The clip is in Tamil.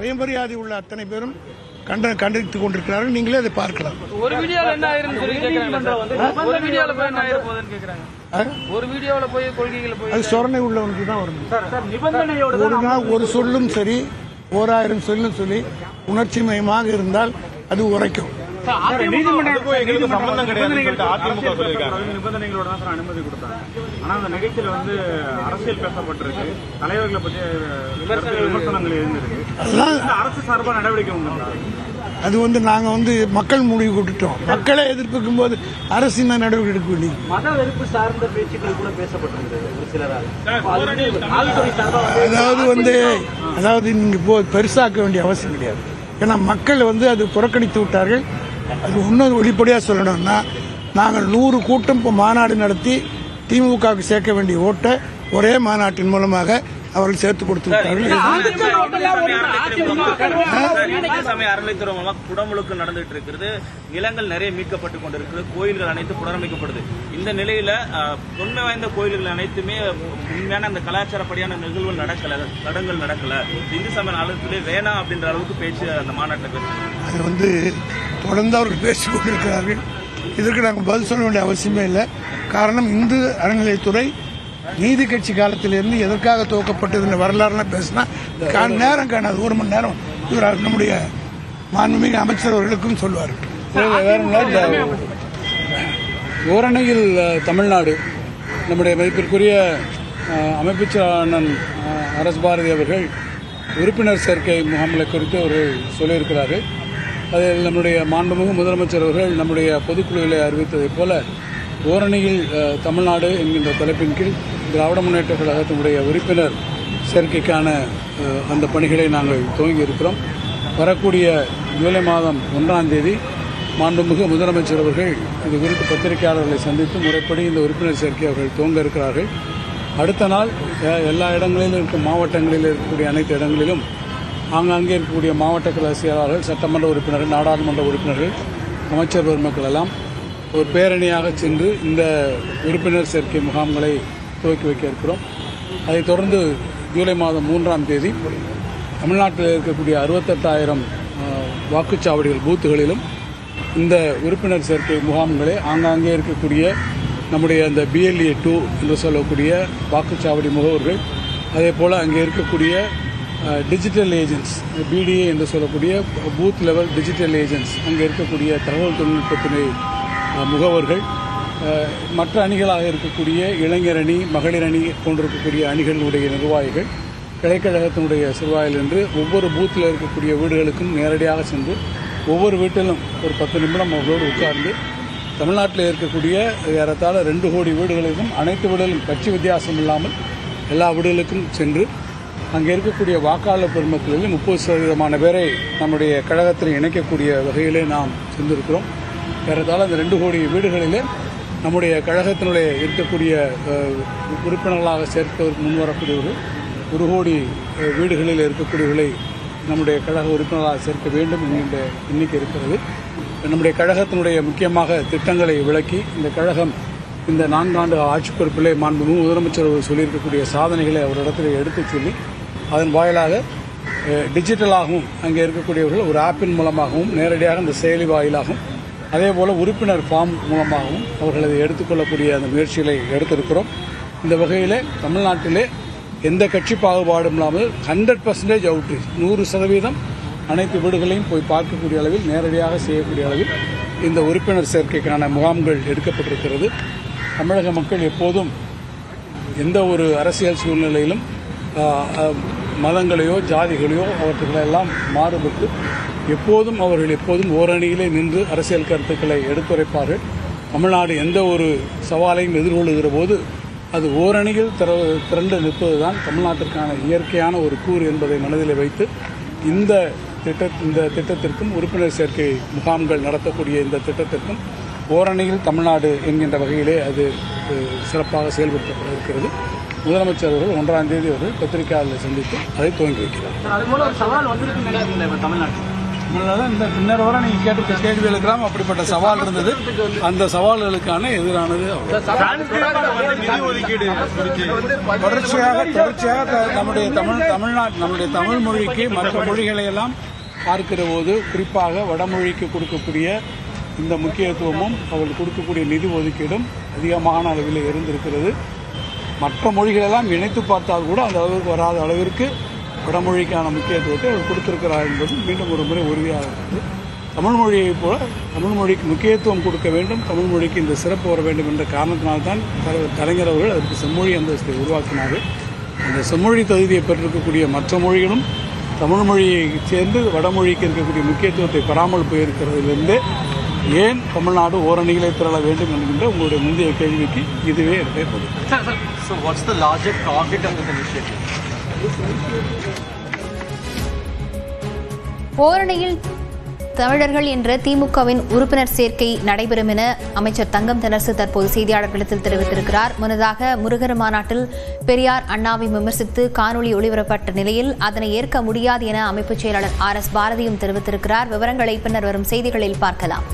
சுயமரியாதை உள்ள அத்தனை பேரும் கண்டித்துக் கொண்டிருக்கிறார்கள். நீங்களே அதை பார்க்கலாம். ஒரு வீடியோல என்ன ஆயிருன்னு சொல்லி கேக்குறாங்க. ஒரு வீடியோல போய் என்ன ஆயிர போகுதுன்னு கேக்குறாங்க. ஒரு வீடியோல போய் கொள்கைகளை போய் அது சொரணை உள்ளவனுக்கு தான் வரும். ஒரு நாள் ஒரு சொல்லும் சரி 1000 சொல்லும் சொல்லி உணர்ச்சி மயமாக இருந்தால் அது உரைக்கும். நிபந்தனைகளோட தான் அனுமதி கொடுத்தாங்க. ஆனா அந்த நிகழ்ச்சியில அரசியல் பேசப்பட்டிருக்கு, தலைவர்களை பற்றி விமர்சனங்கள் இருந்திருக்கு. அரசு சார்பாக நடவடிக்கை உண்டு. அது நாங்க மக்கள் முடிவு கொடுத்துட்டோம். மக்களை எதிர்ப்புக்கும் போது அரசு நடவடிக்கை எடுக்க வேண்டியது. மத வெறுப்பு சார்ந்த பேச்சுக்கள் கூட பேசப்பட்டிருக்கு சிலரால். அதாவது நீங்க பெருசாக்க வேண்டிய அவசியம் கிடையாது. ஏன்னா மக்கள் அது புறக்கணித்து விட்டார்கள். அது இன்னும் வெளிப்படையாக சொல்லணும்னா நாங்கள் 100 கூட்டம் இப்போ மாநாடு நடத்தி திமுகவுக்கு சேர்க்க வேண்டிய ஓட்டை ஒரே மாநாட்டின் மூலமாக அவர்கள் சேர்த்து கொடுத்து விட்டார்கள். அறநிலைத்துறை குடமுழுக்கு நடந்துட்டு இருக்கிறது. நிலங்கள் நிறைய மீட்கப்பட்டுக் கொண்டிருக்கிறது. கோயில்கள் அனைத்து புனரமைக்கப்படுது. இந்த நிலையில தொன்மை வாய்ந்த கோயில்கள் அனைத்துமே உண்மையான அந்த கலாச்சாரப்படியான நிகழ்வுகள் நடக்கல, தடங்கள் நடக்கல. இந்து சமய நலத்திலே வேணாம் அப்படின்ற அளவுக்கு பேச்சு அந்த மாநாட்டில் பேச அது தொடர்ந்து அவர்கள் பேசிக் கொண்டிருக்கிறார்கள். இதற்கு நாங்கள் பதில் சொல்ல வேண்டிய அவசியமே இல்லை. காரணம் இந்து அறநிலையத்துறை நீதி கட்சி காலத்திலிருந்து எதற்காக துவக்கப்பட்டது வரலாறுலாம் பேசினா நேரம் காணாது. 1 மணி நேரம் இவர் நம்முடைய மாண்புமிகு அமைச்சர் அவர்களுக்கும் சொல்வார். ஓரணையில் தமிழ்நாடு நம்முடைய மதிப்பிற்குரிய அமைச்சர் அரசு பாரதி அவர்கள் உறுப்பினர் சேர்க்கை முகாம்களை குறித்து அவர்கள் சொல்லியிருக்கிறார்கள். அதில் நம்முடைய மாண்புமிகு முதலமைச்சர் அவர்கள் நம்முடைய பொதுக்குழுவிலே அறிவித்ததைப் போல ஓரணியில் தமிழ்நாடு என்கின்ற தலைப்பின் கீழ் திராவிட முன்னேற்ற கழகத்தினுடைய உறுப்பினர் சேர்க்கைக்கான அந்த பணிகளை நாங்கள் துவங்கி இருக்கிறோம். வரக்கூடிய ஜூலை மாதம் 1ஆம் தேதி மாண்புமிகு முதலமைச்சர் அவர்கள் இது குறித்து பத்திரிகையாளர்களை சந்தித்து முறைப்படி இந்த உறுப்பினர் சேர்க்கை அவர்கள் துவங்க இருக்கிறார்கள். அடுத்த நாள் எல்லா இடங்களிலும் இருக்கும் மாவட்டங்களில் இருக்கக்கூடிய அனைத்து இடங்களிலும் ஆங்காங்கே இருக்கக்கூடிய மாவட்ட கழக செயலாளர்கள், சட்டமன்ற உறுப்பினர்கள், நாடாளுமன்ற உறுப்பினர்கள், அமைச்சர் பெருமக்கள் எல்லாம் ஒரு பேரணியாக சென்று இந்த உறுப்பினர் சேர்க்கை முகாம்களை துவக்கி வைக்க இருக்கிறோம். அதைத் தொடர்ந்து ஜூலை மாதம் 3ஆம் தேதி தமிழ்நாட்டில் இருக்கக்கூடிய 68,000 வாக்குச்சாவடிகள் பூத்துகளிலும் இந்த உறுப்பினர் சேர்க்கை முகாம்களை ஆங்காங்கே இருக்கக்கூடிய நம்முடைய அந்த BLA 2 என்று சொல்லக்கூடிய வாக்குச்சாவடி முகவர்கள், அதே போல் அங்கே இருக்கக்கூடிய டிஜிட்டல் ஏஜென்ட்ஸ், BDA என்று சொல்லக்கூடிய பூத் லெவல் டிஜிட்டல் ஏஜென்ட்ஸ், அங்கே இருக்கக்கூடிய தகவல் தொழில்நுட்பத்தினை முகவர்கள், மற்ற அணிகளாக இருக்கக்கூடிய இளைஞர் அணி, மகளிர் அணி போன்றிருக்கக்கூடிய அணிகளுடைய நிர்வாகிகள், கிளைக்கழகத்தினுடைய சிறுவாயில் என்று ஒவ்வொரு பூத்தில் இருக்கக்கூடிய வீடுகளுக்கும் நேரடியாக சென்று ஒவ்வொரு வீட்டிலும் ஒரு 10 நிமிடம் அவர்களோடு உட்கார்ந்து தமிழ்நாட்டில் இருக்கக்கூடிய ஏறத்தாழ 2 கோடி வீடுகளுக்கும் அனைத்து வீடுகளும் கட்சி வித்தியாசம் இல்லாமல் எல்லா வீடுகளுக்கும் சென்று அங்கே இருக்கக்கூடிய வாக்காளர் பெருமக்களில் 30% பேரை நம்முடைய கழகத்தில் இணைக்கக்கூடிய வகையிலே நாம் சென்றிருக்கிறோம். ஏறத்தாழ அந்த 2 கோடி வீடுகளிலே நம்முடைய கழகத்தினுடைய இருக்கக்கூடிய உறுப்பினர்களாக சேர்ப்பதற்கு முன்வரக்கூடியவர்கள் 1 கோடி வீடுகளில் இருக்கக்கூடியவர்களை நம்முடைய கழக உறுப்பினர்களாக சேர்க்க வேண்டும் என்கின்ற எண்ணிக்கை இருக்கிறது. நம்முடைய கழகத்தினுடைய முக்கியமாக திட்டங்களை விளக்கி இந்த கழகம் இந்த 4 ஆண்டு ஆட்சி பொறுப்பிலே மாண்புமிகு முதலமைச்சர் அவர்கள் சொல்லியிருக்கக்கூடிய சாதனைகளை அவரிடத்தில் எடுத்துச் சொல்லி அதன் வாயிலாக டிஜிட்டலாகவும் அங்கே இருக்கக்கூடியவர்கள் ஒரு ஆப்பின் மூலமாகவும் நேரடியாக இந்த செயலி வாயிலாகவும் அதேபோல் உறுப்பினர் ஃபார்ம் மூலமாகவும் அவர்கள் அதை எடுத்துக்கொள்ளக்கூடிய அந்த முயற்சிகளை எடுத்திருக்கிறோம். இந்த வகையிலே தமிழ்நாட்டிலே எந்த கட்சி பாகுபாடும் இல்லாமல் 100% அவுட்ரீச் 100% அனைத்து வீடுகளையும் போய் பார்க்கக்கூடிய அளவில் நேரடியாக செய்யக்கூடிய அளவில் இந்த உறுப்பினர் சேர்க்கைக்கான முகாம்கள் எடுக்கப்பட்டிருக்கிறது. தமிழக மக்கள் எப்போதும் எந்த ஒரு அரசியல் சூழ்நிலையிலும் மதங்களையோ ஜாதிகளையோ அவற்றுகளெல்லாம் மாறுபட்டு அவர்கள் எப்போதும் ஓரணியிலே நின்று அரசியல் கருத்துக்களை எடுத்துரைப்பார்கள். தமிழ்நாடு எந்த ஒரு சவாலையும் எதிர்கொள்ளுகிற போது அது ஓரணியில் திரண்டு நிற்பதுதான் தமிழ்நாட்டிற்கான இயற்கையான ஒரு கூறு என்பதை மனதில் வைத்து இந்த திட்டத்திற்கும் உறுப்பினர் சேர்க்கை முகாம்கள் நடத்தக்கூடிய இந்த திட்டத்திற்கும் ஓரணியில் தமிழ்நாடு என்கின்ற வகையிலே அது சிறப்பாக செயல்படுத்தப்பட இருக்கிறது. முதலமைச்சர் அவர்கள் 1ஆம் தேதி அவர்கள் பத்திரிகையாளர்களை சந்தித்து அதை துவங்கி வைக்கிறார். அதனால இந்த பின்னர் வரை நீங்கள் கேட்ட கேள்விகளுக்கெல்லாம் அப்படிப்பட்ட சவால் இருந்தது. அந்த சவால்களுக்கான எதிரானது தொடர்ச்சியாக நம்முடைய தமிழ் மொழிக்கு மற்ற மொழிகளை எல்லாம் பார்க்கிற போது குறிப்பாக வடமொழிக்கு கொடுக்கக்கூடிய இந்த முக்கியத்துவமும் அவர்கள் கொடுக்கக்கூடிய நிதி ஒதுக்கீடும் அதிகமான அளவில் இருந்திருக்கிறது. மற்ற மொழிகளெல்லாம் இணைத்து பார்த்தால் கூட அந்த அளவுக்கு வராத அளவிற்கு வடமொழிக்கான முக்கியத்துவத்தை அவர் கொடுத்திருக்கிறார் என்பது மீண்டும் ஒரு முறை உறுதியாக இருக்கிறது. தமிழ் மொழியை போல தமிழ் மொழிக்கு முக்கியத்துவம் கொடுக்க வேண்டும், தமிழ் மொழிக்கு இந்த சிறப்பு வர வேண்டும் என்ற காரணத்தினால்தான் கலைஞர் அவர்கள் அதற்கு செம்மொழி அந்தஸ்தை உருவாக்கினார்கள். அந்த செம்மொழி தகுதியை பெற்றிருக்கக்கூடிய மற்ற மொழிகளும் தமிழ் மொழியை சேர்ந்து வடமொழிக்கு இருக்கக்கூடிய முக்கியத்துவத்தை பெறாமல் போயிருக்கிறதிலிருந்து ஏன் தமிழ்நாடு ஓரணிகளை திரள வேண்டும் என்கின்ற உங்களுடைய முந்தைய கேள்விக்கு இதுவே என்னுடைய பதில். So what's the larger target of this initiative? ஓரணியில் தமிழர்கள் என்ற திமுகவின் உறுப்பினர் சேர்க்கை நடைபெறும் என அமைச்சர் தங்கம் தென்னரசு தற்போது செய்தியாளர்களிடத்தில் தெரிவித்திருக்கிறார். முன்னதாக முருகர் மாநாட்டில் பெரியார் அண்ணாவை விமர்சித்து காணொலி ஒளிபரப்பட்ட நிலையில் அதனை ஏற்க முடியாது என அமைப்புச் செயலாளர் RS பாரதியும் தெரிவித்திருக்கிறார். விவரங்களை பின்னர் வரும் செய்திகளில் பார்க்கலாம்.